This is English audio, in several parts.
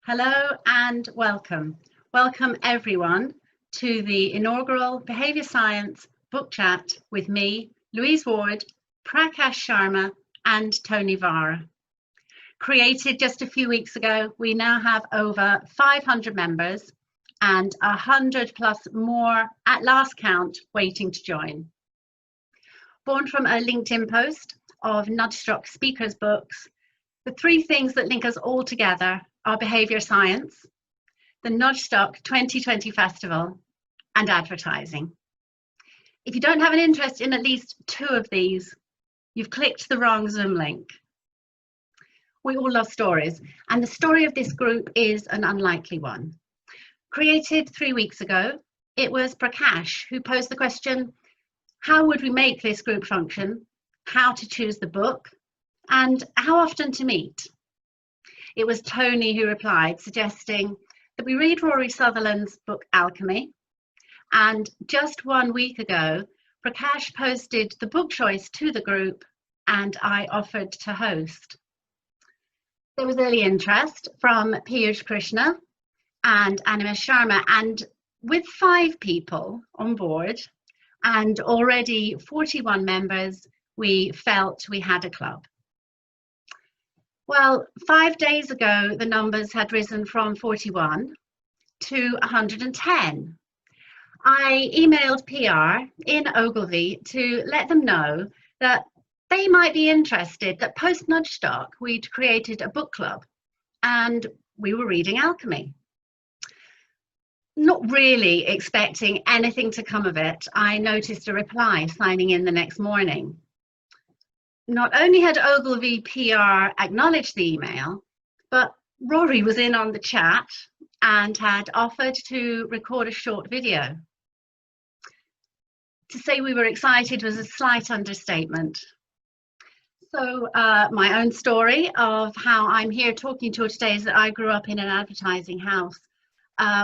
Hello and welcome. Welcome everyone to the inaugural Behaviour Science book chat with me, Louise Ward, Prakash Sharma and Tony Vara. Created just a few weeks ago, we now have over 500 members and 100 plus more at last count waiting to join. Born from a LinkedIn post of Nudgestock Speakers books, the three things that link us all together are behaviour science, the Nudgestock 2020 Festival, and advertising. If you don't have an interest in at least two of these, you've clicked the wrong Zoom link. We all love stories, and the story of this group is an unlikely one. Created 3 weeks ago, it was Prakash who posed the question, how would we make this group function, how to choose the book, and how often to meet? It was Tony who replied, suggesting that we read Rory Sutherland's book Alchemy, and just 1 week ago, Prakash posted the book choice to the group and I offered to host. There was early interest from Piyush Krishna and Animesh Sharma, and with 5 people on board and already 41 members, we felt we had a club. Well, 5 days ago, the numbers had risen from 41 to 110. I emailed PR in Ogilvy to let them know that they might be interested that post Nudgestock we'd created a book club and we were reading Alchemy. Not really expecting anything to come of it, I noticed a reply signing in the next morning. Not only had Ogilvy PR acknowledged the email, but Rory was in on the chat and had offered to record a short video. To say we were excited was a slight understatement. So my own story of how I'm here talking to you today is that I grew up in an advertising house.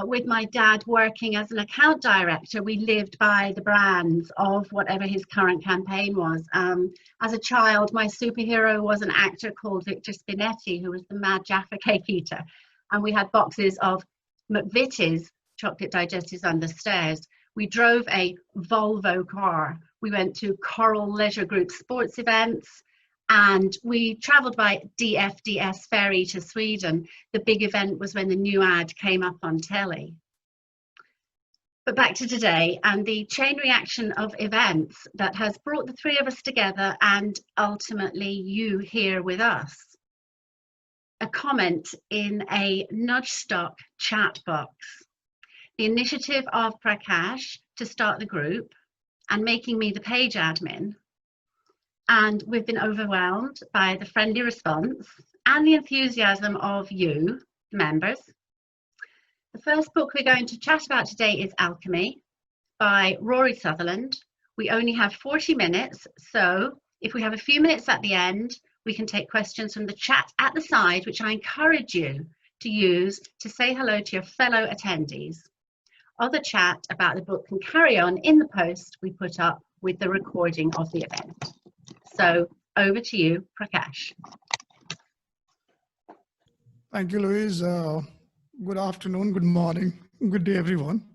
With my dad working as an account director, we lived by the brands of whatever his current campaign was. As a child, my superhero was an actor called Victor Spinetti, who was the Mad Jaffa cake eater. And we had boxes of McVitie's chocolate digestives under stairs. We drove a Volvo car. We went to Coral Leisure Group sports events. And we travelled by DFDS ferry to Sweden. The big event was when the new ad came up on telly. But back to today and the chain reaction of events that has brought the three of us together and ultimately you here with us. A comment in a Nudgestock chat box. The initiative of Prakash to start the group and making me the page admin. And we've been overwhelmed by the friendly response and the enthusiasm of you, members. The first book we're going to chat about today is Alchemy by Rory Sutherland. We only have 40 minutes, so if we have a few minutes at the end, we can take questions from the chat at the side, which I encourage you to use to say hello to your fellow attendees. Other chat about the book can carry on in the post we put up with the recording of the event. So over to you, Prakash. Thank you, Louise. Good afternoon, good morning, good day, everyone.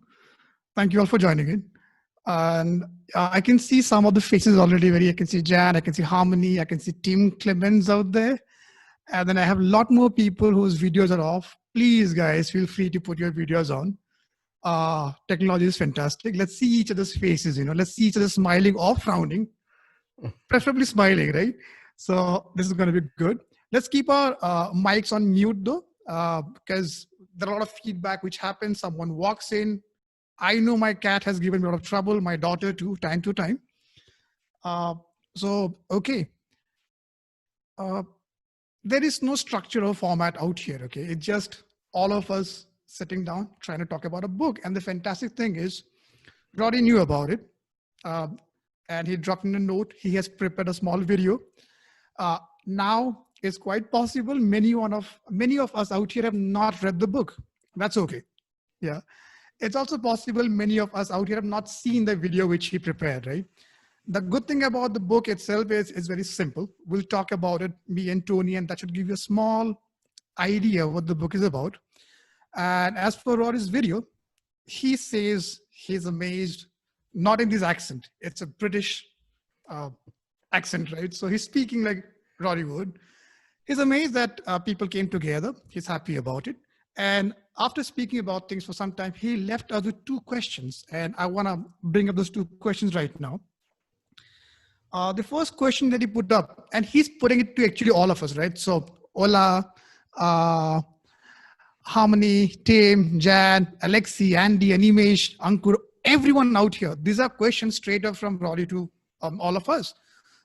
Thank you all for joining in. And I can see some of the faces already. I can see Jan, I can see Harmony, I can see Tim Clemens out there. And then I have a lot more people whose videos are off. Please, guys, feel free to put your videos on. Technology is fantastic. Let's see each other's faces, let's see each other smiling or frowning. Preferably smiling, right? So this is going to be good. Let's keep our mics on mute though, because there are a lot of feedback which happens. Someone walks in. I know my cat has given me a lot of trouble, my daughter too, time to time. Okay. There is no structure or format out here, okay? It's just all of us sitting down, trying to talk about a book. And the fantastic thing is, Rory knew about it. And he dropped in a note. He has prepared a small video. Now it's quite possible many of us out here have not read the book. That's okay. Yeah. It's also possible many of us out here have not seen the video which he prepared, right? The good thing about the book itself is very simple. We'll talk about it, me and Tony, and that should give you a small idea what the book is about. And as for Rory's video, he says he's amazed, not in this accent. It's a British accent, right? So he's speaking like Rory would. He's amazed that people came together. He's happy about it. And after speaking about things for some time, he left us with 2 questions. And I want to bring up those 2 questions right now. The first question that he put up, and he's putting it to actually all of us, right? So, Ola, Harmony, Tim, Jan, Alexi, Andy, Animesh, Ankur, everyone out here. These are questions straight up from Rory to all of us.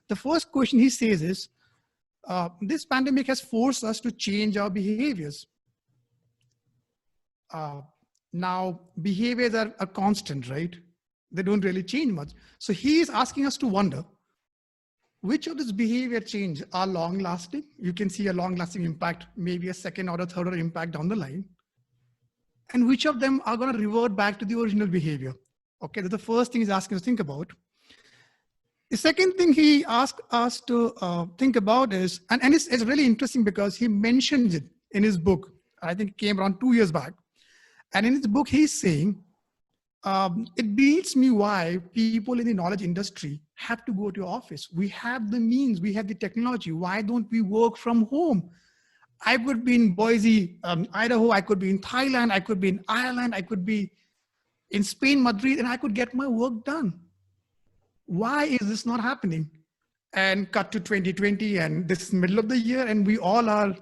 The first question he says is, this pandemic has forced us to change our behaviors. Now, behaviors are a constant, right? They don't really change much. So he is asking us to wonder, which of this behavior change are long lasting? You can see a long lasting impact, maybe a second or a third order impact down the line. And which of them are going to revert back to the original behavior? Okay, that's the first thing he's asking us to think about. The second thing he asked us to think about is, and it's really interesting because he mentions it in his book. I think it came around 2 years back. And in his book, he's saying, it beats me why people in the knowledge industry have to go to office. We have the means, we have the technology. Why don't we work from home? I could be in Boise, Idaho. I could be in Thailand. I could be in Ireland. I could be in Spain, Madrid, and I could get my work done. Why is this not happening? And cut to 2020, and this is middle of the year, and we all are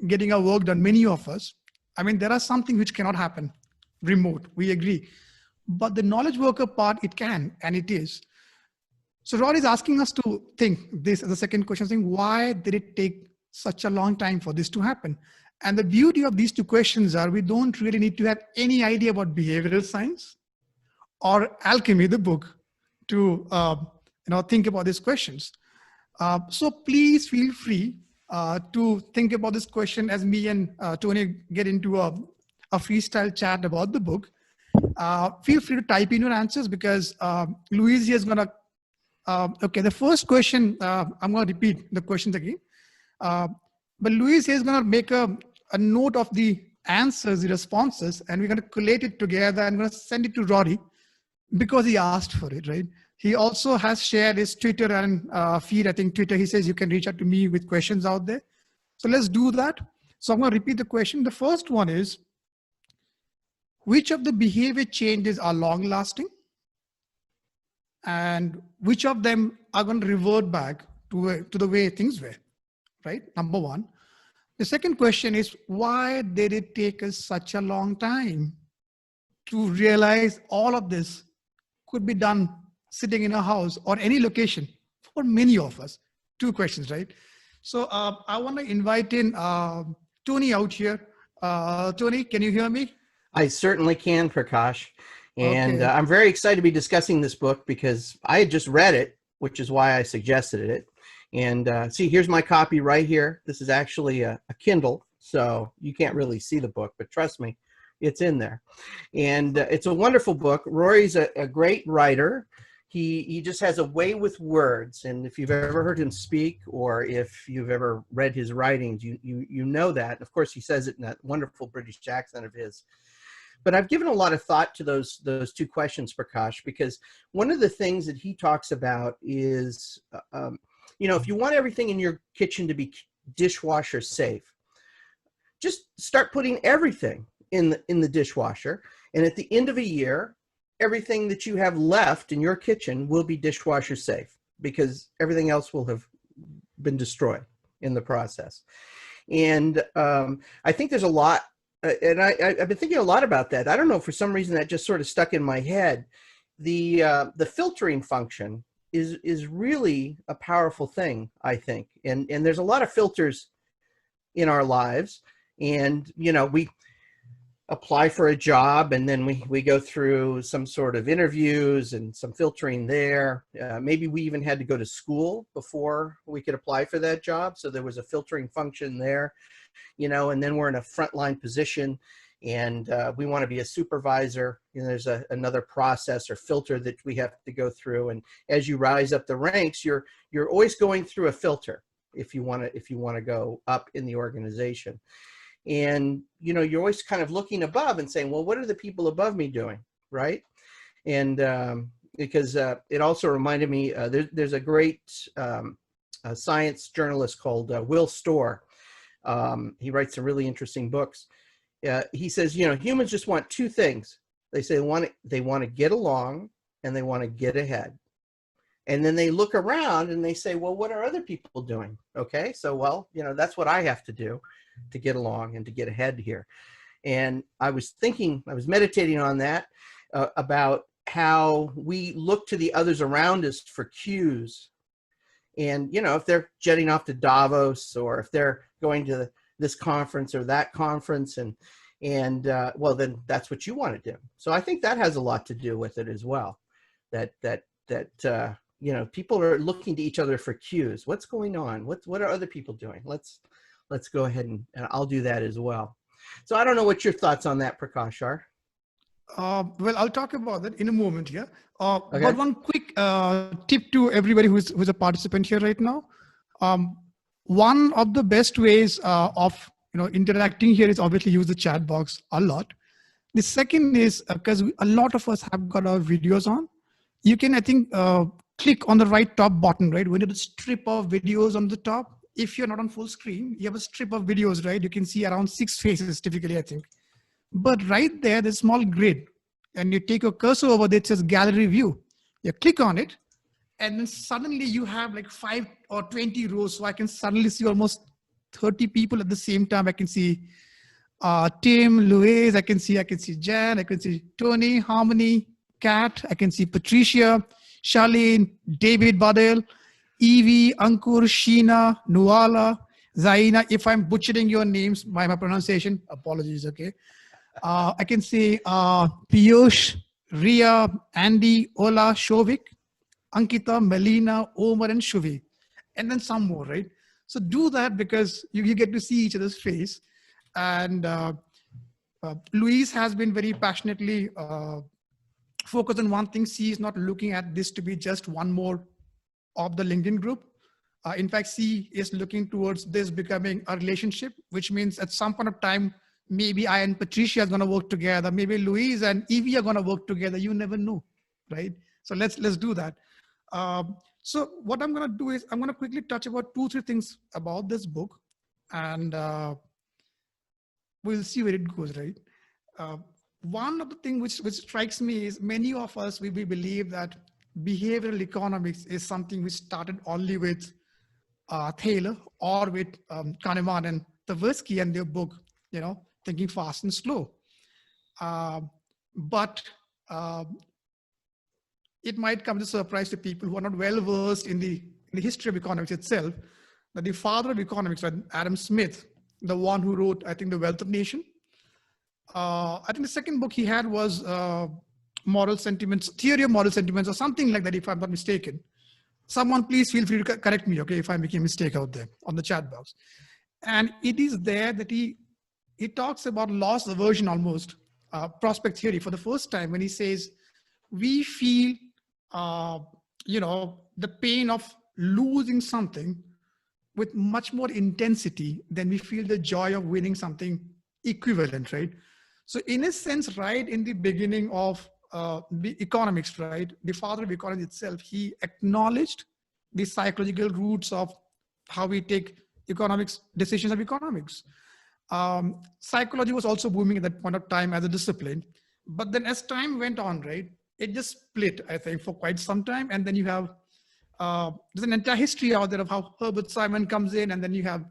getting our work done, many of us. I mean, there are something which cannot happen remote, we agree. But the knowledge worker part, it can, and it is. So Rory is asking us to think this as a second question, saying, why did it take such a long time for this to happen? And the beauty of these 2 questions are, we don't really need to have any idea about behavioral science or alchemy, the book, to think about these questions. So please feel free to think about this question as me and Tony get into a freestyle chat about the book. Feel free to type in your answers because Louise is going to, okay, the first question, I'm going to repeat the questions again. But Louise is going to make a note of the answers, the responses, and we're going to collate it together and going to send it to Rory because he asked for it, right? He also has shared his Twitter and feed. I think Twitter, he says you can reach out to me with questions out there. So let's do that. So I'm going to repeat the question. The first one is, which of the behavior changes are long lasting? And which of them are going to revert back to the way things were, right? Number one. The second question is, why did it take us such a long time to realize all of this could be done sitting in a house or any location for many of us? 2 questions, right? So I want to invite in Tony out here. Tony, can you hear me? I certainly can, Prakash. And Okay. I'm very excited to be discussing this book because I had just read it, which is why I suggested it. And see, here's my copy right here. This is actually a Kindle, so you can't really see the book, but trust me, it's in there. And it's a wonderful book. Rory's a great writer. He just has a way with words. And if you've ever heard him speak or if you've ever read his writings, you know that. Of course, he says it in that wonderful British accent of his. But I've given a lot of thought to those 2 questions, Prakash, because one of the things that he talks about is, if you want everything in your kitchen to be dishwasher safe, just start putting everything in the dishwasher. And at the end of a year, everything that you have left in your kitchen will be dishwasher safe because everything else will have been destroyed in the process. And I think there's a lot. And I've been thinking a lot about that. I don't know, for some reason that just sort of stuck in my head. The filtering function is really a powerful thing, I think. And there's a lot of filters in our lives. And, we apply for a job and then we go through some sort of interviews and some filtering there. Maybe we even had to go to school before we could apply for that job. So there was a filtering function there. And then we're in a frontline position and we want to be a supervisor. There's another process or filter that we have to go through. And as you rise up the ranks, you're always going through a filter. if you want to go up in the organization. And, you know, you're always kind of looking above and saying, well, what are the people above me doing, right? And because it also reminded me, there's a great science journalist called Will Storr. He writes some really interesting books. He says, you know, humans just want two things. They say they want to get along and they want to get ahead. And then they look around and they say, well, what are other people doing? Okay, so, well, you know, that's what I have to do to get along and to get ahead here. And I was meditating on that, about how we look to the others around us for cues. And, you know, if they're jetting off to Davos, or if they're going to this conference or that conference, and well, then that's what you want to do. So I think that has a lot to do with it as well. That you know, people are looking to each other for cues. What's going on? What are other people doing? Let's go ahead and I'll do that as well. So I don't know what your thoughts on that, Prakash, are. Well, I'll talk about that in a moment here. Okay. But one quick tip to everybody who's a participant here right now. One of the best ways of interacting here is obviously use the chat box a lot. The second is because a lot of us have got our videos on. You can, I think, click on the right top button, right? When you have a strip of videos on the top, if you're not on full screen, you have a strip of videos, right? You can see around 6 faces typically, I think. But right there, there's a small grid, and you take your cursor over there, it says gallery view. You click on it, and then suddenly you have like 5 or 20 rows. So I can suddenly see almost 30 people at the same time. I can see Tim, Louise, I can see Jan, I can see Tony, Harmony, Kat, I can see Patricia, Charlene, David Badel, Evie, Ankur, Sheena, Nuala, Zaina. If I'm butchering your names by my pronunciation, apologies, okay? I can see Piyush, Ria, Andy, Ola, Shovik, Ankita, Melina, Omar, and Shuvi. And then some more, right? So do that because you get to see each other's face. And Louise has been very passionately focused on one thing. She is not looking at this to be just one more of the LinkedIn group. In fact, she is looking towards this becoming a relationship, which means at some point of time, maybe I and Patricia are going to work together. Maybe Louise and Evie are going to work together. You never know, right? So let's do that. So what I'm going to do is I'm going to quickly touch about 2-3 things about this book, and we'll see where it goes, right? One of the things which strikes me is many of us, we believe that behavioral economics is something which started only with Thaler or with Kahneman and Tversky and their book, Thinking Fast and Slow. But it might come as a surprise to people who are not well versed in the history of economics itself, that the father of economics, Adam Smith, the one who wrote, I think, The Wealth of Nations. I think the second book he had was Moral Sentiments, Theory of Moral Sentiments, or something like that, if I'm not mistaken. Someone please feel free to correct me, okay, if I make a mistake out there on the chat box. And it is there that he talks about loss aversion almost, prospect theory for the first time, when he says, we feel, the pain of losing something with much more intensity than we feel the joy of winning something equivalent, right? So in a sense, right in the beginning of the economics, right, the father of economics itself, he acknowledged the psychological roots of how we take economics, decisions of economics. Psychology was also booming at that point of time as a discipline. But then as time went on, right, it just split, I think, for quite some time. And then you have, there's an entire history out there of how Herbert Simon comes in, and then you have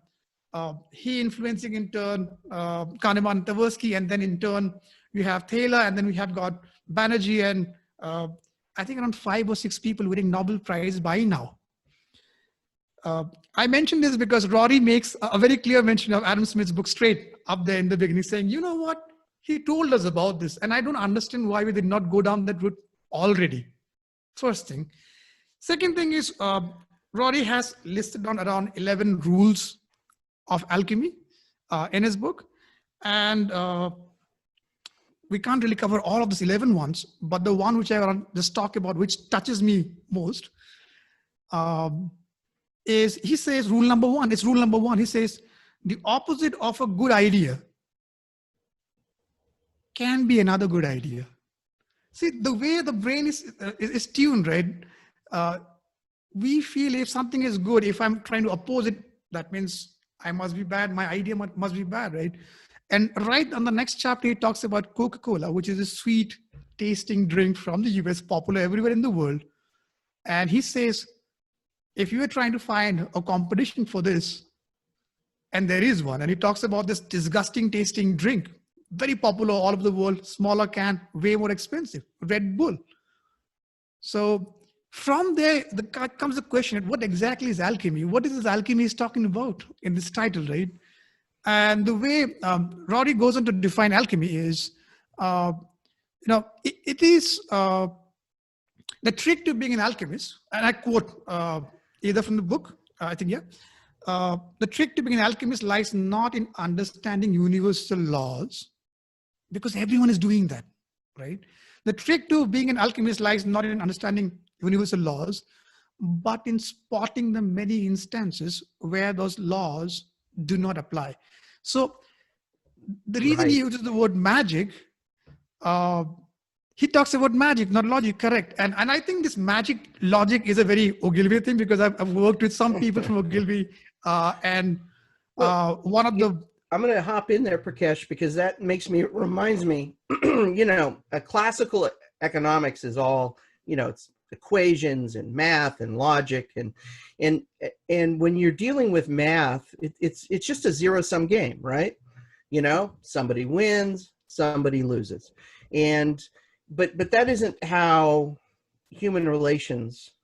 he influencing in turn Kahneman and Tversky, and then in turn you have Thaler, and then we have got Banerjee, and I think around 5 or 6 people winning Nobel Prize by now. I mentioned this because Rory makes a very clear mention of Adam Smith's book straight up there in the beginning, saying, you know what, he told us about this, and I don't understand why we did not go down that route already. First thing. Second thing is Rory has listed down around 11 rules of alchemy in his book, and we can't really cover all of these 11 ones, but the one which I want to just talk about, which touches me most, is, he says, rule number one, it's rule number one. He says, the opposite of a good idea can be another good idea. See, the way the brain is tuned, right? We feel if something is good, if I'm trying to oppose it, that means I must be bad. My idea must be bad, right? And right on the next chapter, he talks about Coca-Cola, which is a sweet tasting drink from the US, popular everywhere in the world. And he says, if you are trying to find a competition for this, and there is one, and he talks about this disgusting tasting drink, very popular all over the world, smaller can, way more expensive, Red Bull. So from there, comes the question, what exactly is alchemy? What is this alchemy is talking about in this title, right? And the way Rory goes on to define alchemy is, it is the trick to being an alchemist, and I quote either from the book, I think, yeah. The trick to being an alchemist lies not in understanding universal laws, because everyone is doing that, right? The trick to being an alchemist lies not in understanding universal laws, but in spotting the many instances where those laws do not apply. So the reason he uses the word magic, he talks about magic, not logic, correct. And I think this magic logic is a very Ogilvy thing, because I've worked with some people from Ogilvy, one of the... I'm going to hop in there, Prakash, because that reminds me, a classical economics is all, it's equations and math and logic. And when you're dealing with math, it's just a zero-sum game, right? Somebody wins, somebody loses. But that isn't how human relations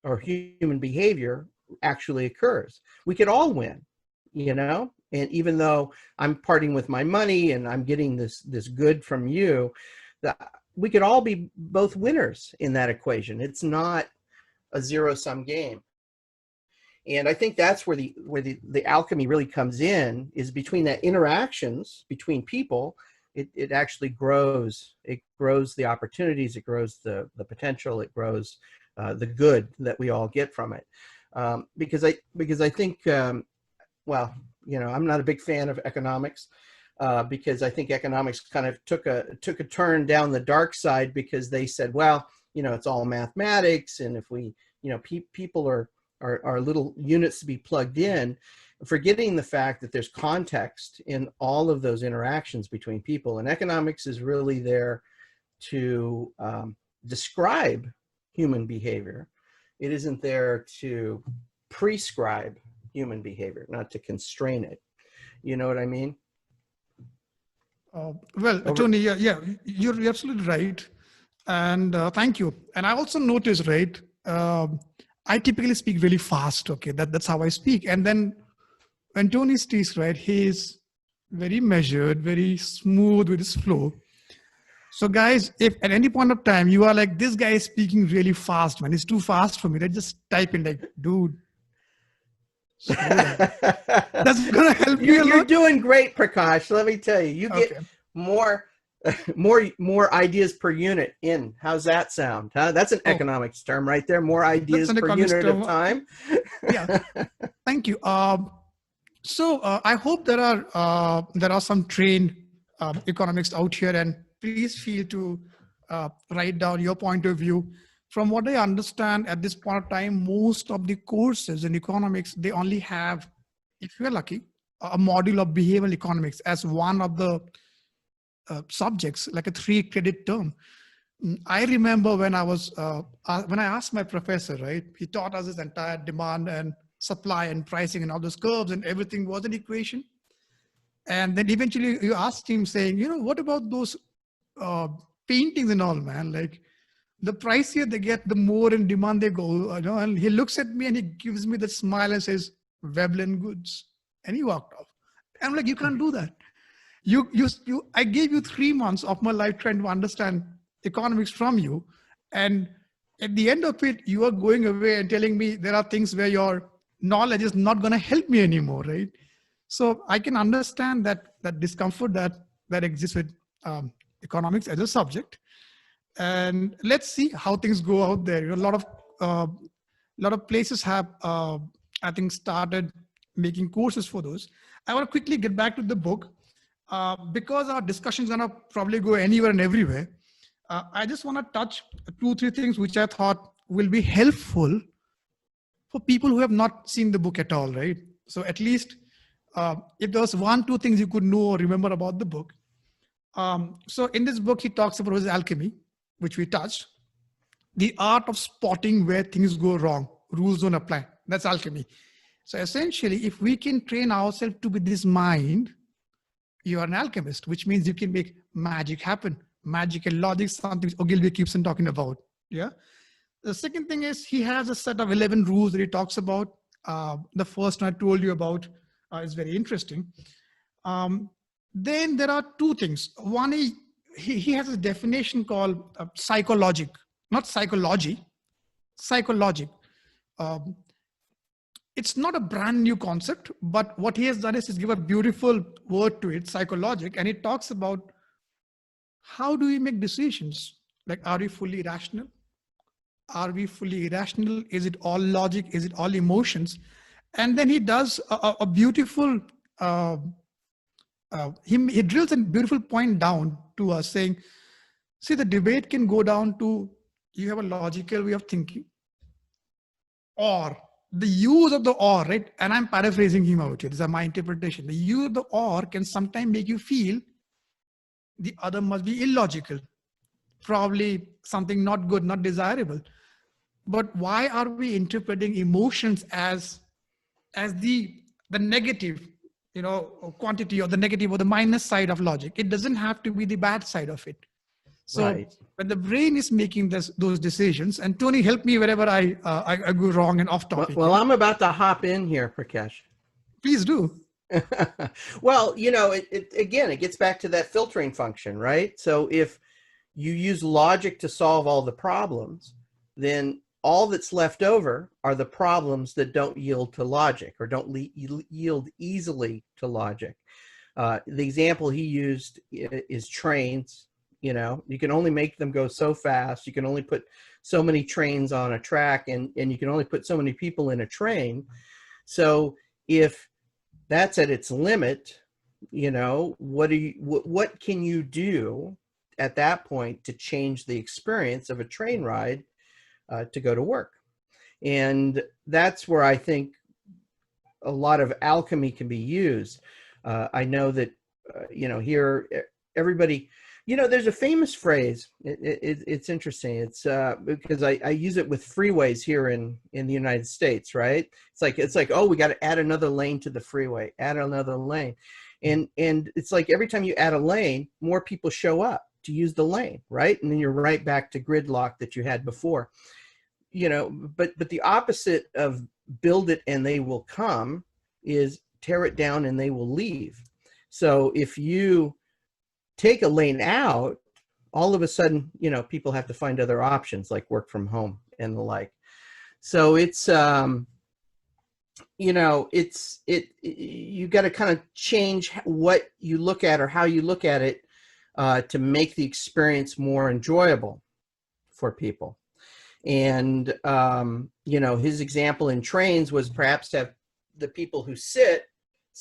or human behavior actually occurs. We could all win, and even though I'm parting with my money and I'm getting this good from you, we could all be both winners in that equation. It's not a zero-sum game. And I think that's where the alchemy really comes in, is between that interactions between people. It actually grows. It grows the opportunities. It grows the potential. It grows the good that we all get from it. Because I think, I'm not a big fan of economics, because I think economics kind of took a turn down the dark side, because they said, well, it's all mathematics, and if we, people are little units to be plugged in, forgetting the fact that there's context in all of those interactions between people. And economics is really there to describe human behavior. It isn't there to prescribe human behavior, not to constrain it. You know what I mean? Tony, you're absolutely right. And thank you. And I also noticed, right, I typically speak really fast. Okay, that's how I speak. And then when Tony speaks, right, he's very measured, very smooth with his flow. So guys, if at any point of time you are like, this guy is speaking really fast, man, it's too fast for me, then just type in like, dude. That's gonna help you. You're doing great, Prakash. Let me tell you, you get more ideas per unit in. How's that sound? Huh? That's an economics term right there. More ideas per unit of time. Yeah. Thank you. So I hope there are some trained economists out here, and please feel to write down your point of view. From what I understand at this point of time, most of the courses in economics, they only have, if you're lucky, a module of behavioral economics as one of the subjects, like a 3-credit term. I remember when I asked my professor, right, he taught us this entire demand and supply and pricing and all those curves, and everything was an equation. And then eventually you asked him saying, what about those paintings and all, man? Like, the pricier they get, the more in demand they go. And he looks at me and he gives me that smile and says, Veblen goods. And he walked off. I'm like, you can't do that. I gave you 3 months of my life trying to understand economics from you. And at the end of it, you are going away and telling me there are things where your knowledge is not going to help me anymore, right? So I can understand that discomfort that exists with economics as a subject. And let's see how things go out there. A lot of places have I think, started making courses for those. I want to quickly get back to the book because our discussion is going to probably go anywhere and everywhere. I just want to touch 2-3 things which I thought will be helpful for people who have not seen the book at all, right? So at least if there was 1-2 things you could know or remember about the book. So in this book, he talks about his alchemy, which we touched. The art of spotting where things go wrong, rules don't apply. That's alchemy. So essentially, if we can train ourselves to be this mind, you are an alchemist, which means you can make magic happen. Magic and logic, something Ogilvy keeps on talking about. Yeah. The second thing is he has a set of 11 rules that he talks about. The first one I told you about is very interesting. Then there are 2 things. One is he has a definition called psychologic, not psychology, psychologic. It's not a brand new concept, but what he has done is he's given a beautiful word to it, psychologic, and it talks about how do we make decisions? Like, are we fully rational? Are we fully irrational? Is it all logic? Is it all emotions? And then he does a beautiful, he drills a beautiful point down to us saying, see, the debate can go down to you have a logical way of thinking, or the use of the or, right? And I'm paraphrasing him out here. These are my interpretation. The use of the or can sometimes make you feel the other must be illogical, probably something not good, not desirable. But why are we interpreting emotions as the negative, quantity, or the negative or the minus side of logic? It doesn't have to be the bad side of it. So right. When the brain is making those decisions, and Tony, help me wherever I go wrong and off topic. Well, I'm about to hop in here, Prakash. Please do. Well, it gets back to that filtering function, right? So if you use logic to solve all the problems, then all that's left over are the problems that don't yield to logic or don't yield easily to logic. The example he used is trains. You can only make them go so fast. You can only put so many trains on a track, and you can only put so many people in a train. So if that's at its limit, what can you do at that point to change the experience of a train ride to go to work? And that's where I think a lot of alchemy can be used. I know that, here, everybody, there's a famous phrase. It's interesting. It's because I use it with freeways here in the United States, right? It's like, oh, we got to add another lane to the freeway, add another lane. And it's like every time you add a lane, more people show up to use the lane, right? And then you're right back to gridlock that you had before. But the opposite of build it and they will come is tear it down and they will leave. So if you take a lane out, all of a sudden, people have to find other options like work from home and the like. So it's, you got to kind of change what you look at or how you look at it to make the experience more enjoyable for people. And, his example in trains was perhaps to have the people who sit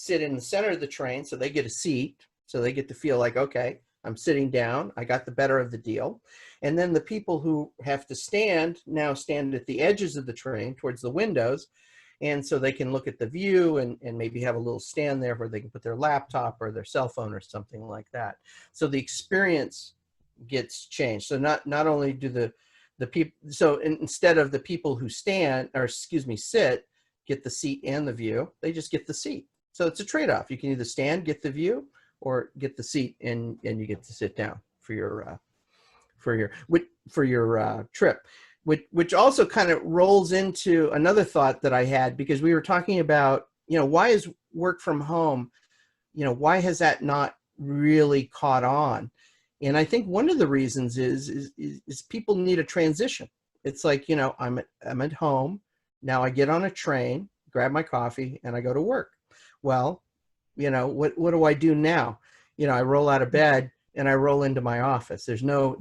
in the center of the train so they get a seat. So they get to feel like, okay, I'm sitting down. I got the better of the deal. And then the people who have to stand now stand at the edges of the train towards the windows. And so they can look at the view and maybe have a little stand there where they can put their laptop or their cell phone or something like that. So the experience gets changed. So not only do the people, so instead of the people who sit, get the seat and the view, they just get the seat. So it's a trade-off. You can either stand, get the view, or get the seat and you get to sit down for your trip, which also kind of rolls into another thought that I had, because we were talking about, why is work from home, why has that not really caught on? And I think one of the reasons is people need a transition. It's like, I'm at home, now I get on a train, grab my coffee, and I go to work. Well, what do I do now? I roll out of bed and I roll into my office. There's no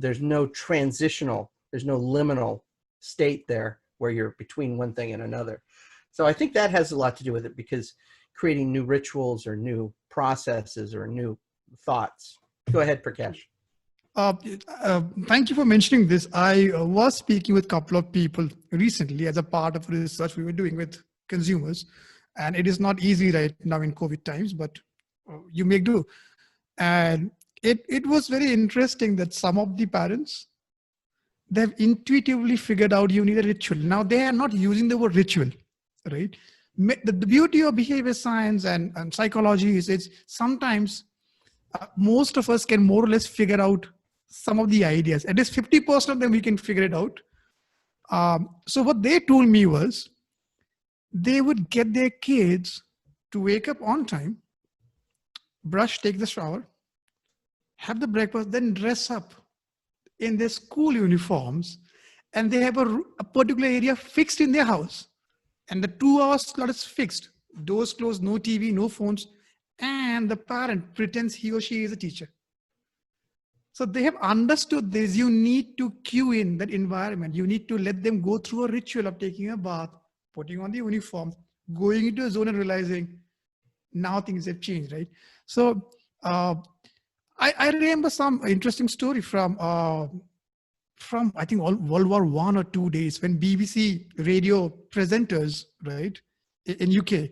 transitional, there's no liminal state there where you're between one thing and another. So I think that has a lot to do with it, because creating new rituals or new processes or new thoughts. Go ahead, Prakash. Thank you for mentioning this. I was speaking with a couple of people recently as a part of research we were doing with consumers, and it is not easy right now in COVID times, but you make do. And it was very interesting that some of the parents, they've intuitively figured out you need a ritual. Now they are not using the word ritual, right? The beauty of behavior science and psychology is it's sometimes most of us can more or less figure out some of the ideas. At least 50% of them we can figure it out. So what they told me was they would get their kids to wake up on time, brush, take the shower, have the breakfast, then dress up in their school uniforms, and they have a particular area fixed in their house. And the 2 hour slot is fixed. Doors closed, no TV, no phones, and the parent pretends he or she is a teacher. So they have understood this. You need to cue in that environment. You need to let them go through a ritual of taking a bath, putting on the uniform, going into a zone and realizing now things have changed, right? So I remember some interesting story from I think World War I or II days, when BBC radio presenters, right, in UK,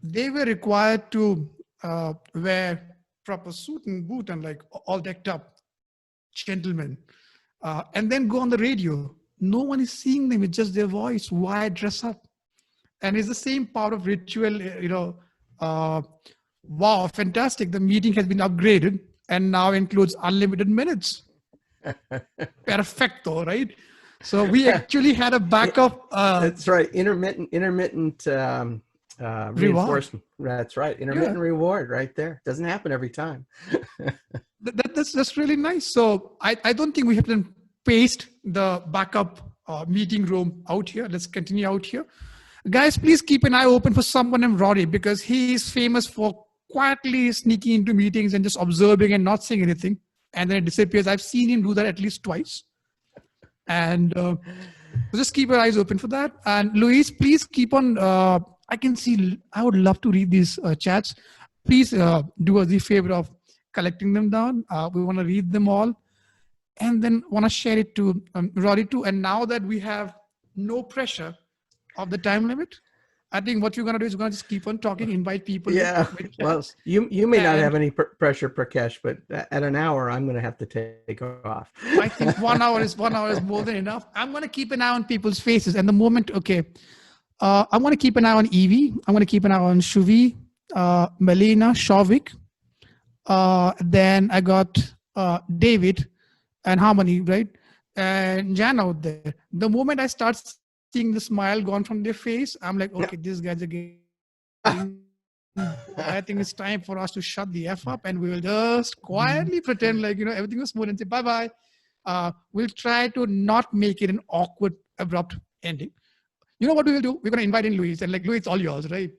they were required to wear proper suit and boot and like all decked up gentlemen, and then go on the radio. No one is seeing them, it's just their voice. Why dress up? And it's the same power of ritual, wow, fantastic. The meeting has been upgraded and now includes unlimited minutes. Perfecto, right? So we actually had a backup. That's right. Intermittent reinforcement. That's right. Intermittent reward right there. Doesn't happen every time. That's really nice. So I don't think we have to paste the backup meeting room out here. Let's continue out here. Guys, please keep an eye open for someone named Rory, because he is famous for quietly sneaking into meetings and just observing and not saying anything. And then it disappears. I've seen him do that at least twice. And just keep your eyes open for that. And Luis, please keep on. I can see, I would love to read these chats. Please do us the favor of collecting them down. We want to read them all. And then want to share it to Rory too. And now that we have no pressure of the time limit, I think what you're going to do is you're going to just keep on talking, invite people. Yeah. Well, you may not have any pressure, Prakash, but at an hour, I'm going to have to take off. I think 1 hour is more than enough. I'm going to keep an eye on people's faces. And the moment, okay, I'm going to keep an eye on Evie. I'm going to keep an eye on Shuvi, Melina, Shavik. Then I got David and Harmony, right? And Jan out there. The moment I start seeing the smile gone from their face, I'm like, okay, these guys are getting, I think it's time for us to shut the F up, and we will just quietly pretend like, everything was smooth and say bye-bye. We'll try to not make it an awkward, abrupt ending. You know what we will do? We're going to invite in Luis, and like, Luis, it's all yours, right?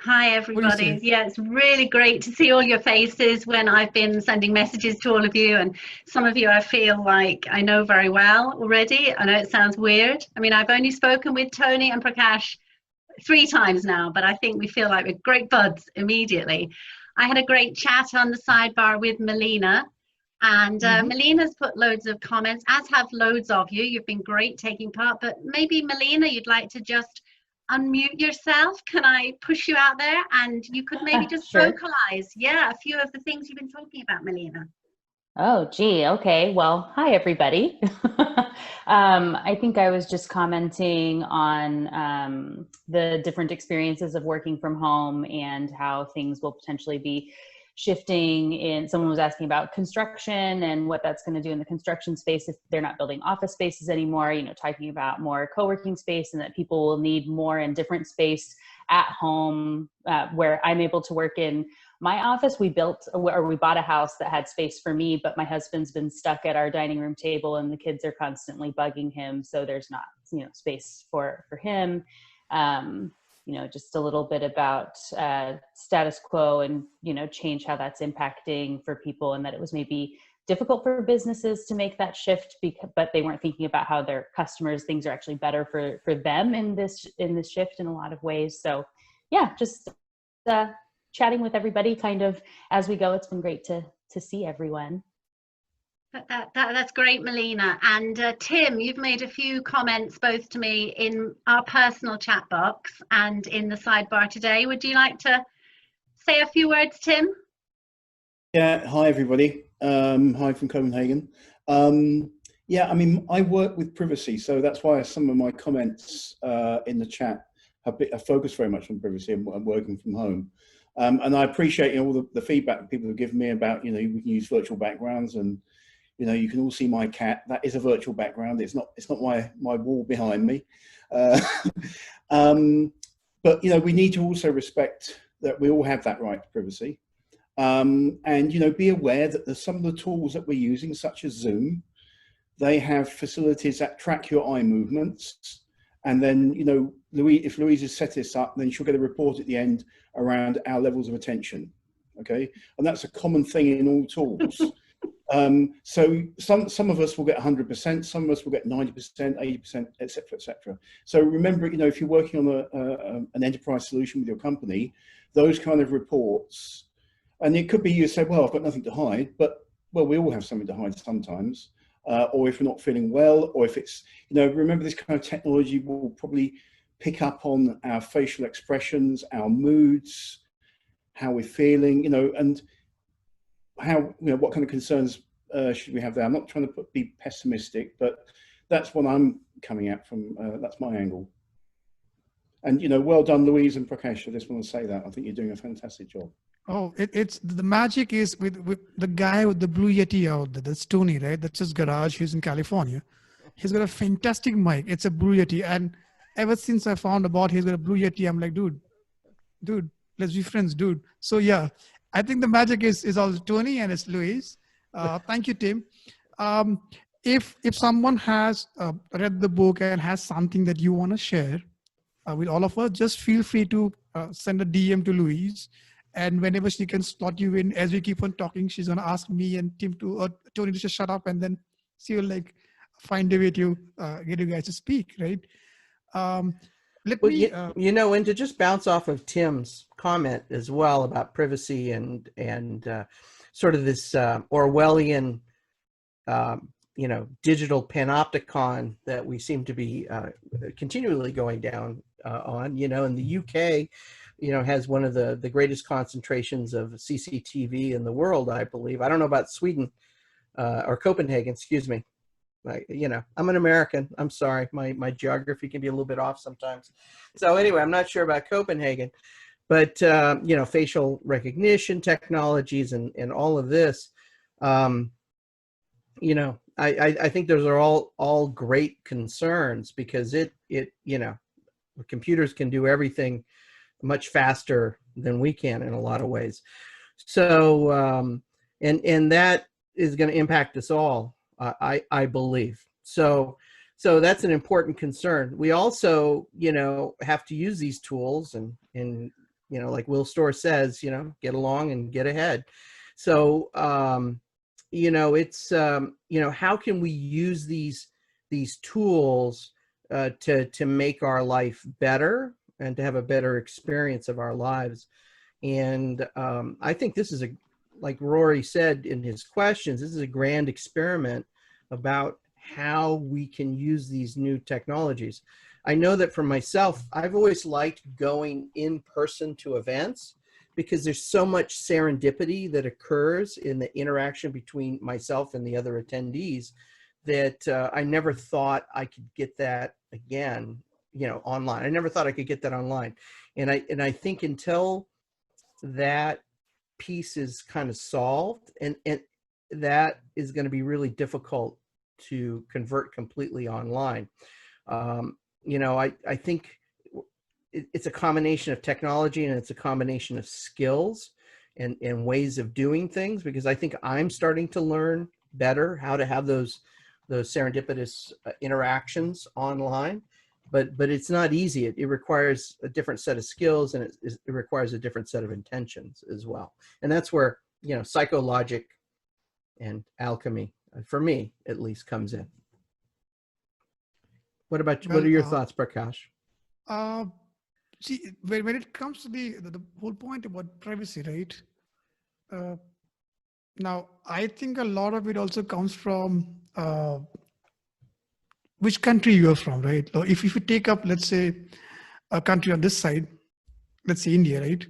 Hi, everybody. Yeah, it's really great to see all your faces when I've been sending messages to all of you. And some of you I feel like I know very well already. I know it sounds weird. I mean, I've only spoken with Tony and Prakash 3 times now, but I think we feel like we're great buds immediately. I had a great chat on the sidebar with Melina. And Melina's put loads of comments, as have loads of you. You've been great taking part. But maybe, Melina, you'd like to just unmute yourself. Can I push you out there, and you could maybe just vocalize a few of the things you've been talking about, Melina? Oh gee, okay, well, hi everybody. I think I was just commenting on the different experiences of working from home and how things will potentially be shifting in. Someone was asking about construction and what that's going to do in the construction space if they're not building office spaces anymore, talking about more co-working space, and that people will need more and different space at home, where I'm able to work in my office. We bought a house that had space for me, but my husband's been stuck at our dining room table and the kids are constantly bugging him. So there's not, space for him. Just a little bit about status quo and, change, how that's impacting for people, and that it was maybe difficult for businesses to make that shift, but they weren't thinking about how their customers, things are actually better for them in this shift in a lot of ways. So yeah, just chatting with everybody kind of as we go. It's been great to see everyone. That's great, Melina. And Tim, you've made a few comments both to me in our personal chat box and in the sidebar today. Would you like to say a few words, Tim? Yeah, hi everybody. Hi from Copenhagen. Yeah, I mean, I work with privacy, so that's why some of my comments in the chat have focused very much on privacy and working from home. And I appreciate all the feedback that people have given me about, we can use virtual backgrounds, and you can all see my cat. That is a virtual background. It's not my wall behind me. But we need to also respect that we all have that right to privacy. And be aware that some of the tools that we're using, such as Zoom, they have facilities that track your eye movements. And then, if Louise has set this up, then she'll get a report at the end around our levels of attention. Okay. And that's a common thing in all tools. So some of us will get 100%, some of us will get 90%, 80%, etc., etc. So remember, if you're working on an enterprise solution with your company, those kind of reports, and it could be you say, well, I've got nothing to hide, but well, we all have something to hide sometimes. Or if we're not feeling well, or if it's, remember this kind of technology will probably pick up on our facial expressions, our moods, how we're feeling, and how, what kind of concerns should we have there? I'm not trying to be pessimistic, but that's what I'm coming at from, that's my angle. And, well done, Louise and Prakash. I just want to say that. I think you're doing a fantastic job. Oh, it's the magic is with the guy with the blue Yeti out there. That's Tony, right? That's his garage. He's in California. He's got a fantastic mic. It's a blue Yeti. And ever since I found about he's got a blue Yeti, I'm like, dude, let's be friends, dude. So yeah, I think the magic is all Tony and it's Louise. Thank you, Tim. If someone has read the book and has something that you want to share with all of us, just feel free to send a DM to Louise. And whenever she can slot you in, as we keep on talking, she's going to ask me and Tim to, Tony to just shut up, and then she will find a way to get you guys to speak, right? And to just bounce off of Tim's comment as well about privacy and sort of this Orwellian, digital panopticon that we seem to be continually going down on, in the UK, has one of the greatest concentrations of CCTV in the world, I believe. I don't know about Sweden or Copenhagen, excuse me. I'm an American. I'm sorry. My geography can be a little bit off sometimes. So anyway, I'm not sure about Copenhagen, but, facial recognition technologies and all of this, I think those are all great concerns, because computers can do everything much faster than we can in a lot of ways. So, and that is going to impact us all, I believe. So that's an important concern. We also, have to use these tools and like Will Storr says, get along and get ahead. So, it's, how can we use these tools to make our life better and to have a better experience of our lives? And I think this is like Rory said in his questions, this is a grand experiment about how we can use these new technologies. I know that for myself, I've always liked going in person to events, because there's so much serendipity that occurs in the interaction between myself and the other attendees that I never thought I could get that again, online. I never thought I could get that online. And I think until that piece is kind of solved, and that is going to be really difficult to convert completely online. I think it's a combination of technology, and it's a combination of skills and ways of doing things, because I think I'm starting to learn better how to have those serendipitous interactions online, but it's not easy. It requires a different set of skills, and it requires a different set of intentions as well. And that's where, psychologic and alchemy, for me at least, comes in. What about you? What are your thoughts, Prakash? See, when it comes to the whole point about privacy, right? Now, I think a lot of it also comes from which country you are from, right? So if you take up, let's say, a country on this side, let's say India, right?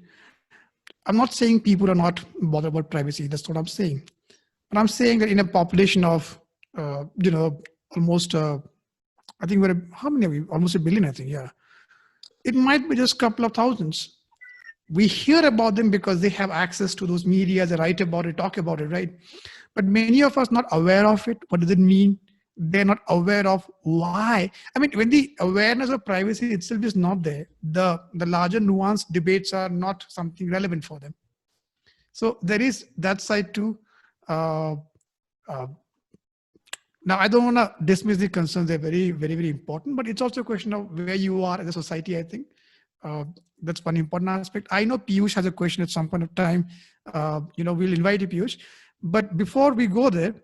I'm not saying people are not bothered about privacy. That's what I'm saying. But I'm saying that in a population of, almost, I think how many are we? Almost 1 billion, I think, yeah. It might be just a couple of thousands. We hear about them because they have access to those media, they write about it, talk about it, right? But many of us not aware of it. What does it mean? They're not aware of why. I mean, when the awareness of privacy itself is not there, the larger nuanced debates are not something relevant for them. So there is that side too. Now, I don't want to dismiss the concerns. They're very, very, very important, but it's also a question of where you are as a society, I think. That's one important aspect. I know Piyush has a question at some point of time. We'll invite you, Piyush. But before we go there,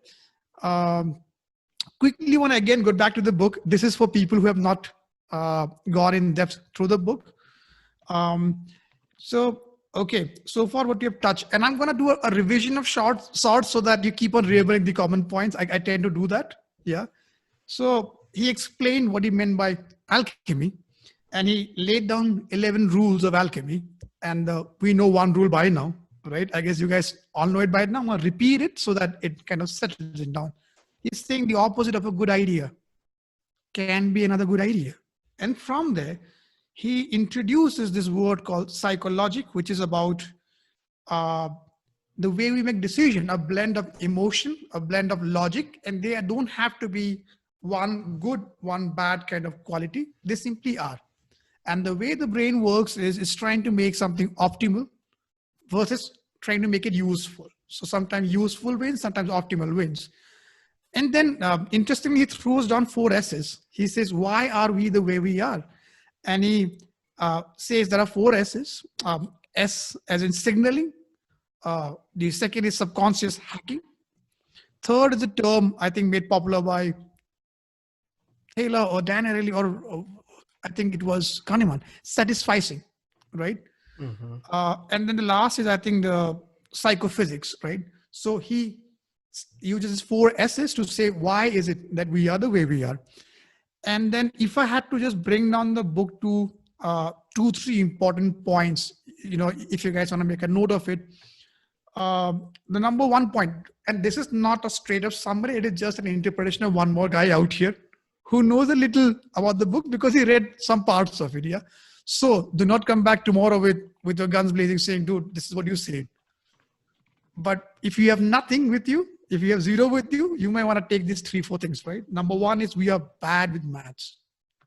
quickly want to again go back to the book. This is for people who have not gone in depth through the book. Okay, so far what you have touched, and I'm going to do a revision of sorts so that you keep on remembering the common points. I tend to do that. Yeah. So he explained what he meant by alchemy, and he laid down 11 rules of alchemy. And we know one rule by now, right? I guess you guys all know it by now. I'm going to repeat it so that it kind of settles it down. He's saying the opposite of a good idea can be another good idea. And from there, he introduces this word called psychologic, which is about the way we make decision, a blend of emotion, a blend of logic, and they don't have to be one good, one bad kind of quality. They simply are. And the way the brain works is trying to make something optimal versus trying to make it useful. So sometimes useful wins, sometimes optimal wins. And then interestingly, he throws down 4 S's. He says, why are we the way we are? And he says there are 4 S's. S as in signaling. The second is subconscious hacking. Third is a term I think made popular by Taylor or Dan Ariely, or I think it was Kahneman, satisficing, right? Mm-hmm. And then the last is, I think, the psychophysics, right? So he uses 4 S's to say, why is it that we are the way we are? And then if I had to just bring down the book to 2-3 important points, if you guys want to make a note of it, the number 1 point, and this is not a straight up summary, it is just an interpretation of one more guy out here who knows a little about the book because he read some parts of it. Yeah. So do not come back tomorrow with your guns blazing saying, dude, this is what you said. But if you have nothing with you, if you have 0 with you, you might want to take these 3-4 things, right? Number 1 is we are bad with maths,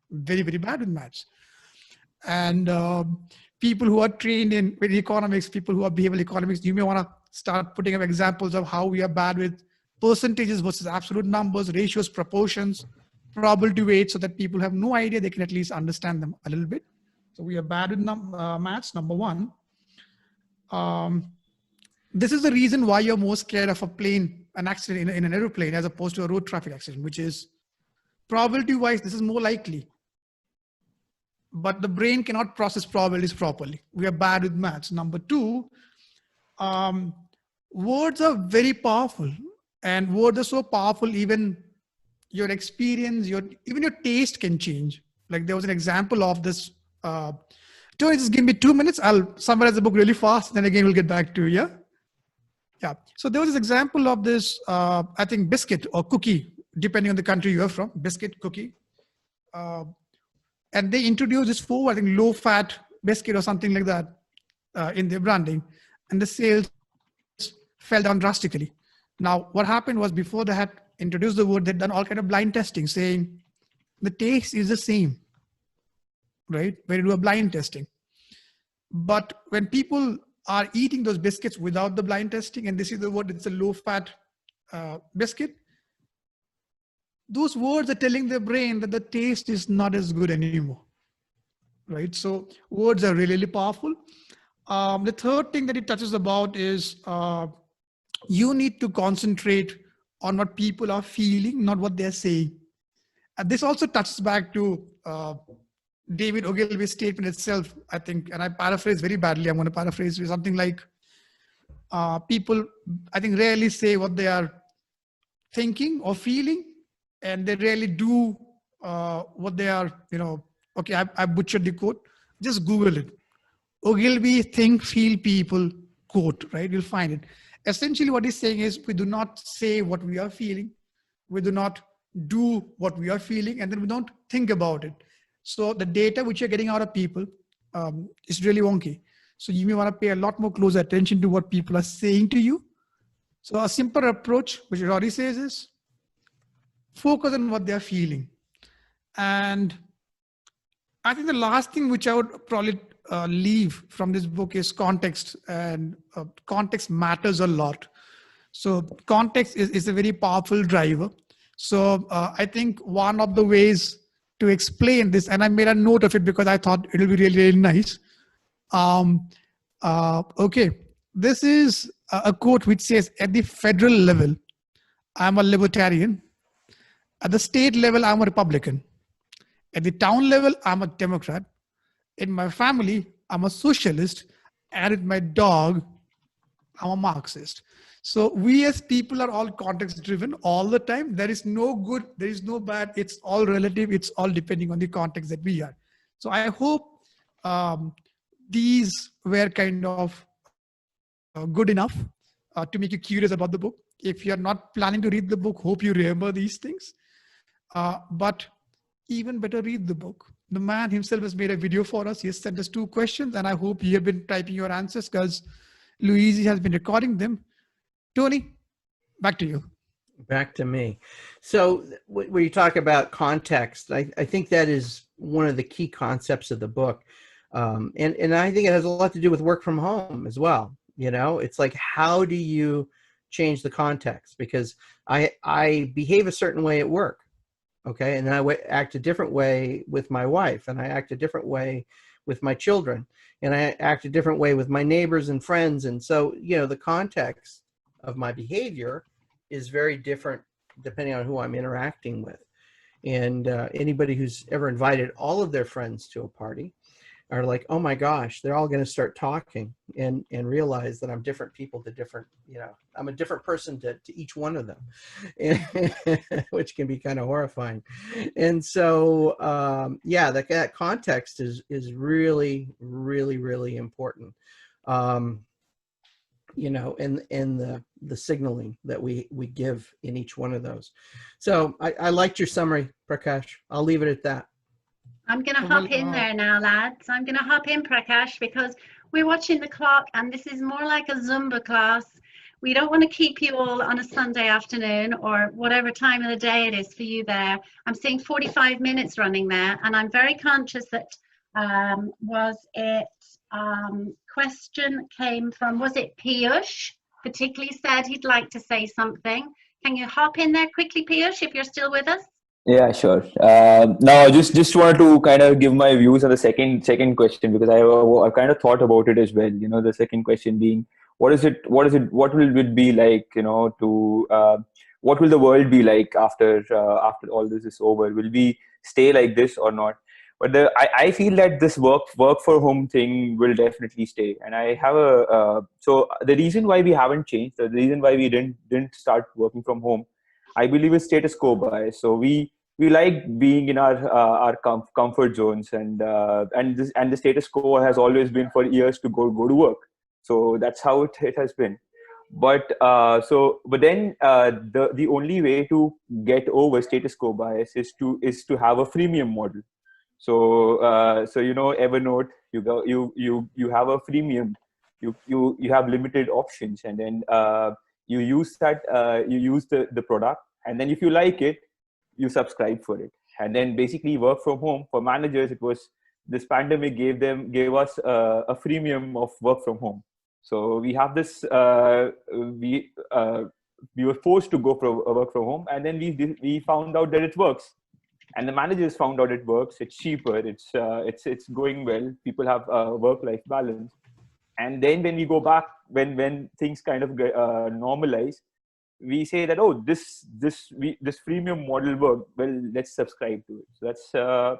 very, very bad with maths. And people who are trained in economics, people who are behavioral economics, you may want to start putting up examples of how we are bad with percentages versus absolute numbers, ratios, proportions, probability weights, so that people have no idea, they can at least understand them a little bit. So we are bad with maths, number 1. This is the reason why you're more scared of an accident in an aeroplane as opposed to a road traffic accident, which is probability wise, this is more likely. But the brain cannot process probabilities properly. We are bad with maths. Number 2, words are very powerful, and words are so powerful, even your experience, even your taste can change. Like there was an example of this. Tony, just give me 2 minutes. I'll summarize the book really fast. Then again, we'll get back to you. Yeah. So there was this example of this, I think, biscuit or cookie, depending on the country you are from, biscuit, cookie. And they introduced this 4, I think, low-fat biscuit or something like that in their branding. And the sales fell down drastically. Now, what happened was before they had introduced the word, they'd done all kind of blind testing saying the taste is the same, right? When you do a blind testing. But when people are eating those biscuits without the blind testing, and this is the word, it's a low-fat biscuit, those words are telling their brain that the taste is not as good anymore, right? So words are really, really powerful. The third thing that it touches about is you need to concentrate on what people are feeling, not what they're saying. And this also touches back to David Ogilvy's statement itself, I think, and I paraphrase very badly. I'm going to paraphrase with something like, people, I think, rarely say what they are thinking or feeling, and they rarely do what they are, okay, I butchered the quote. Just Google it. Ogilvy think, feel, people quote, right? You'll find it. Essentially what he's saying is we do not say what we are feeling. We do not do what we are feeling, and then we don't think about it. So the data which you're getting out of people is really wonky. So you may want to pay a lot more close attention to what people are saying to you. So a simple approach, which Rory says, is focus on what they're feeling. And I think the last thing which I would probably leave from this book is context, and context matters a lot. So context is a very powerful driver. So I think one of the ways to explain this, and I made a note of it because I thought it will be really, really nice. Okay, this is a quote which says, at the federal level, I'm a libertarian. At the state level, I'm a Republican. At the town level, I'm a Democrat. In my family, I'm a socialist. And with my dog, I'm a Marxist. So we as people are all context driven all the time. There is no good, there is no bad. It's all relative. It's all depending on the context that we are. So I hope these were kind of good enough to make you curious about the book. If you're not planning to read the book, hope you remember these things. But even better, read the book. The man himself has made a video for us. He has sent us 2 questions, and I hope you have been typing your answers because Louise has been recording them. Tony, back to you. Back to me. So when you talk about context, I think that is one of the key concepts of the book. And I think it has a lot to do with work from home as well. It's like, how do you change the context? Because I behave a certain way at work. Okay. And then I act a different way with my wife, and I act a different way with my children, and I act a different way with my neighbors and friends. And so, the context of my behavior is very different depending on who I'm interacting with. And anybody who's ever invited all of their friends to a party are like, oh my gosh, they're all going to start talking and realize that I'm different people to different, I'm a different person to each one of them, which can be kind of horrifying. And so, that context is really, really, really important. And the signaling that we give in each one of those. So I liked your summary, Prakash. I'll leave it at that. I'm going to hop in there now, lads. I'm going to hop in, Prakash, because we're watching the clock, and this is more like a Zumba class. We don't want to keep you all on a Sunday afternoon or whatever time of the day it is for you there. I'm seeing 45 minutes running there, and I'm very conscious that question came from, was it Piyush? Particularly said he'd like to say something. Can you hop in there quickly, Piyush, if you're still with us? Yeah, sure. Now, just wanted to kind of give my views on the second question, because I kind of thought about it as well. The second question being, what will it be like? What will the world be like after all this is over? Will we stay like this or not? But I feel that this work for home thing will definitely stay. And I have so the reason why we haven't changed, the reason why we didn't start working from home, I believe is status quo bias. So we like being in our comfort zones, and the status quo has always been for years to go to work. So that's how it has been. But then the only way to get over status quo bias is to have a freemium model. So Evernote, you have a freemium, you have limited options, and then you use the product, and then if you like it, you subscribe for it. And then basically work from home for managers, it was this pandemic gave us a freemium of work from home. So we have this we were forced to go for work from home, and then we found out that it works. And the managers found out it works. It's cheaper. It's going well. People have work-life balance. And then when we go back, when things kind of normalize, we say that, oh, this freemium model worked. Well, let's subscribe to it. So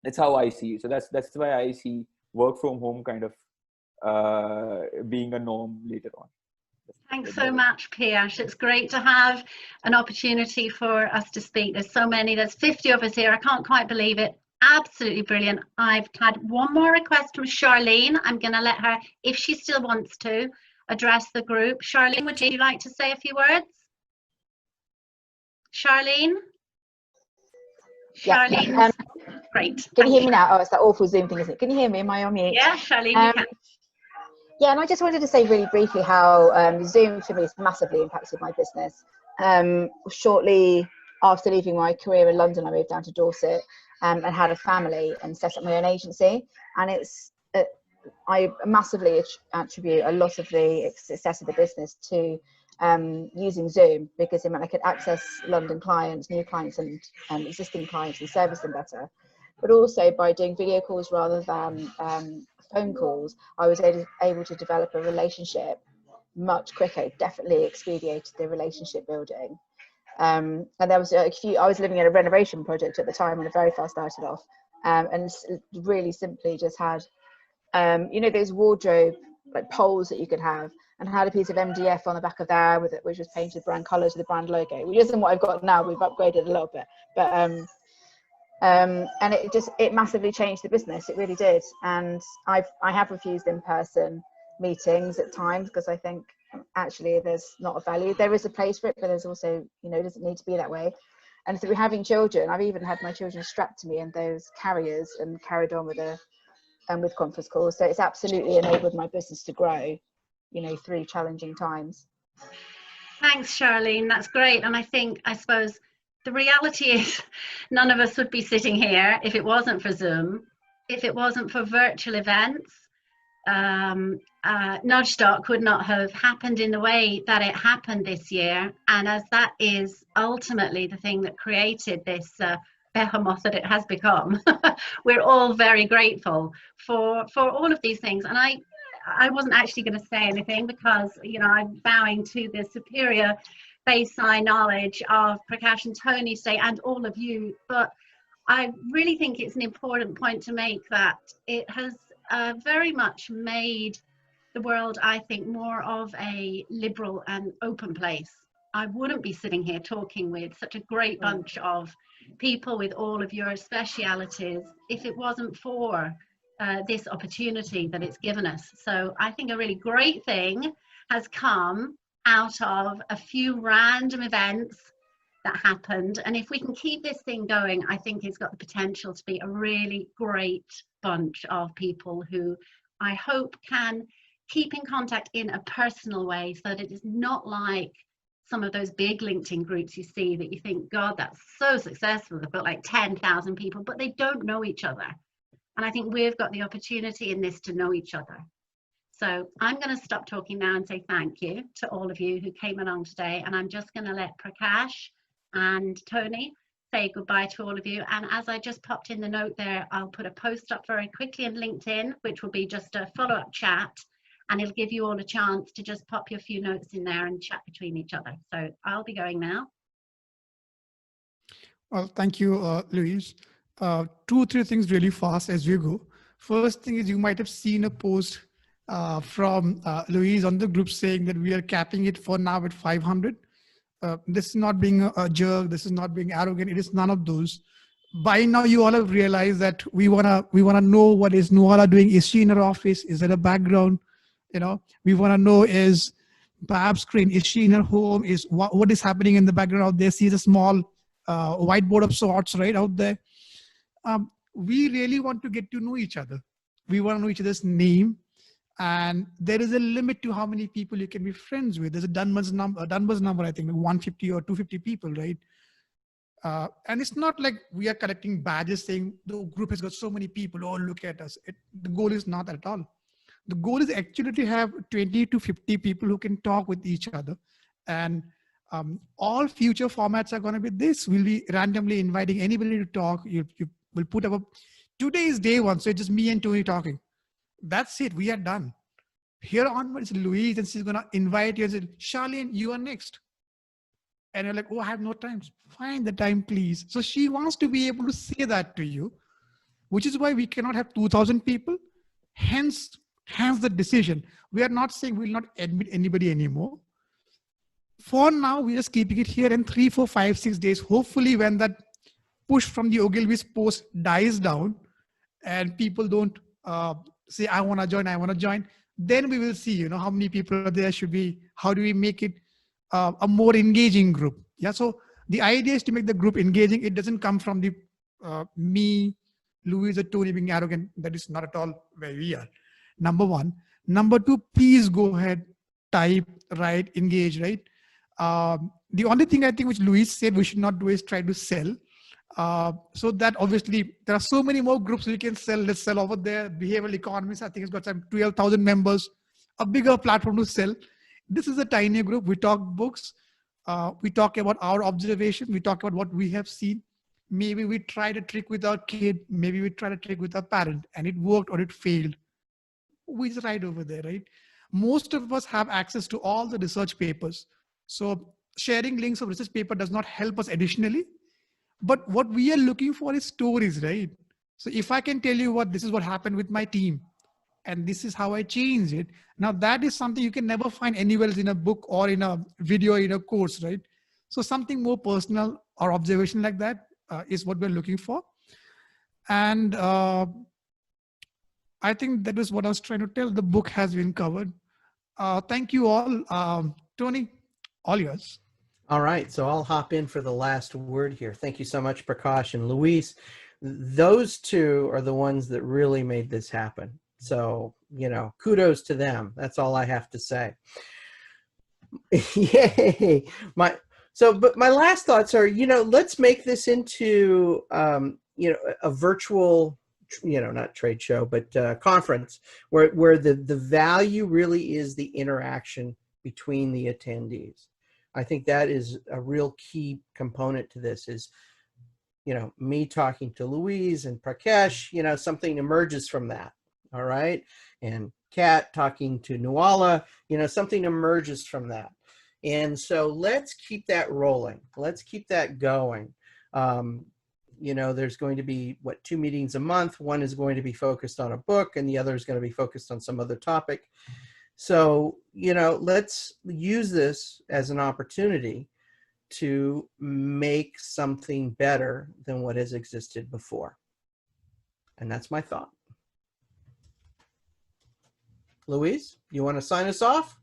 that's how I see it. So that's why I see work from home kind of being a norm later on. Thanks so much, Piyash. It's great to have an opportunity for us to speak. There's so many, there's 50 of us here. I can't quite believe it. Absolutely brilliant. I've had one more request from Charlene. I'm going to let her, if she still wants to, address the group. Charlene, would you like to say a few words? Charlene? Charlene? Yeah. Great. Can you hear me now? Oh, it's that awful Zoom thing, isn't it? Can you hear me? Am I on mute? Yeah, Charlene, you can. Yeah, and I just wanted to say really briefly how Zoom for me has massively impacted my business. Shortly after leaving my career in London, I moved down to Dorset and had a family and set up my own agency. And I massively attribute a lot of the success of the business to using Zoom, because it meant I could access London clients, new clients and existing clients and service them better. But also by doing video calls rather than phone calls, I was able to develop a relationship much quicker. It definitely expedited the relationship building. And there was I was living in a renovation project at the time when it very first started off, and really simply just had, those wardrobe like poles that you could have, and had a piece of MDF on the back of there with it, which was painted brand colours with the brand logo, which isn't what I've got now. We've upgraded a little bit, but and it massively changed the business. It really did. And I have refused in-person meetings at times because I think actually there's not a value. There is a place for it, but there's also, it doesn't need to be that way. And through having children, I've even had my children strapped to me in those carriers and carried on with conference calls. So it's absolutely enabled my business to grow, through challenging times. Thanks, Charlene. That's great. And I suppose the reality is none of us would be sitting here if it wasn't for Zoom, if it wasn't for virtual events. Nudge Doc would not have happened in the way that it happened this year. And as that is ultimately the thing that created this behemoth that it has become, we're all very grateful for all of these things. And I wasn't actually going to say anything because, I'm bowing to the superior baseline knowledge of Prakash and Tony today and all of you. But I really think it's an important point to make that it has very much made the world, I think, more of a liberal and open place. I wouldn't be sitting here talking with such a great bunch of people with all of your specialities if it wasn't for this opportunity that it's given us. So I think a really great thing has come out of a few random events that happened, and if we can keep this thing going, I think it's got the potential to be a really great bunch of people who I hope can keep in contact in a personal way, so that it is not like some of those big LinkedIn groups you see that you think, God, that's so successful, they've got like 10,000 people, but they don't know each other. And I think we've got the opportunity in this to know each other. So I'm going to stop talking now and say thank you to all of you who came along today. And I'm just going to let Prakash and Tony say goodbye to all of you. And as I just popped in the note there, I'll put a post up very quickly in LinkedIn, which will be just a follow-up chat. And it'll give you all a chance to just pop your few notes in there and chat between each other. So I'll be going now. Well, thank you, Louise. 2-3 things really fast as we go. First thing is, you might have seen a post from Louise on the group saying that we are capping it for now at 500. This is not being a jerk. This is not being arrogant. It is none of those. By now, you all have realized that we wanna know what is Nuala doing. Is she in her office? Is there a background? We want to know, is Bab's screen, is she in her home? Is what is happening in the background out there? See a small whiteboard of sorts right out there. We really want to get to know each other. We want to know each other's name. And there is a limit to how many people you can be friends with. There's a Dunbar's number, I think, like 150 or 250 people, right? And it's not like we are collecting badges saying the group has got so many people, oh, look at us. The goal is not that at all. The goal is actually to have 20 to 50 people who can talk with each other. And all future formats are going to be this. We'll be randomly inviting anybody to talk. You will put up today is day one. So it's just me and Tony talking. That's it. We are done. Here onwards, Louise, and she's going to invite you and say, Charlene, you are next. And you're like, oh, I have no time. Find the time, please. So she wants to be able to say that to you, which is why we cannot have 2,000 people. Hence the decision. We are not saying we will not admit anybody anymore. For now, we're just keeping it here in 3, 4, 5, 6 days. Hopefully when that push from the Ogilvy's post dies down and people don't say, I want to join, then we will see, how many people are there should be, how do we make it a more engaging group. Yeah. So the idea is to make the group engaging. It doesn't come from the me, Louise or Tony being arrogant. That is not at all where we are. Number one. Number two, please go ahead, type, write, engage, right? The only thing I think which Louise said we should not do is try to sell. So that obviously there are so many more groups we can sell. Let's sell over there. Behavioral Economist, I think it's got some 12,000 members, a bigger platform to sell. This is a tiny group. We talk books. We talk about our observation. We talk about what we have seen. Maybe we tried a trick with our kid. Maybe we tried a trick with our parent and it worked or it failed. We just write over there, right? Most of us have access to all the research papers. So sharing links of research paper does not help us additionally. But what we are looking for is stories, right? So if I can tell you this is what happened with my team, and this is how I changed it. Now that is something you can never find anywhere else in a book or in a video, in a course, right? So something more personal or observation like that is what we're looking for. And I think that is what I was trying to tell. The book has been covered. Thank you all. Tony, all yours. All right, so I'll hop in for the last word here. Thank you so much, Prakash and Luis. Those two are the ones that really made this happen. So, kudos to them. That's all I have to say. Yay! But my last thoughts are, let's make this into, a virtual, not trade show, but conference where the value really is the interaction between the attendees. I think that is a real key component to this is, me talking to Louise and Prakash, something emerges from that. All right. And Kat talking to Nuala, something emerges from that. And so let's keep that rolling. Let's keep that going. There's going to be 2 meetings a month. One is going to be focused on a book and the other is going to be focused on some other topic. So, let's use this as an opportunity to make something better than what has existed before. And that's my thought. Louise, you want to sign us off?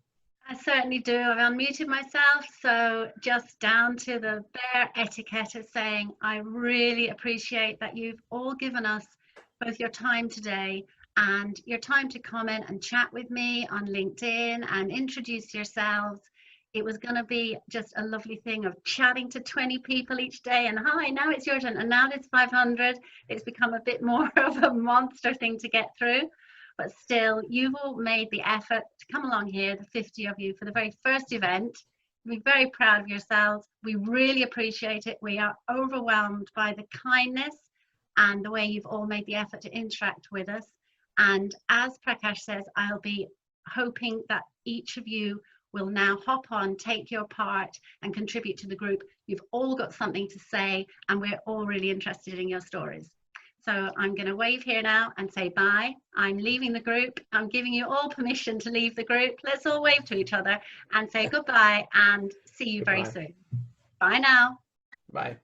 I certainly do. I've unmuted myself, so just down to the bare etiquette of saying I really appreciate that you've all given us both your time today and your time to comment and chat with me on LinkedIn and introduce yourselves. It was going to be just a lovely thing of chatting to 20 people each day and hi, now it's your turn, and now there's 500. It's become a bit more of a monster thing to get through. But still, you've all made the effort to come along here, the 50 of you, for the very first event. Be very proud of yourselves. We really appreciate it. We are overwhelmed by the kindness and the way you've all made the effort to interact with us. And as Prakash says, I'll be hoping that each of you will now hop on, take your part and contribute to the group. You've all got something to say and we're all really interested in your stories. So I'm going to wave here now and say bye. I'm leaving the group. I'm giving you all permission to leave the group. Let's all wave to each other and say goodbye and see you very soon. Bye now. Bye.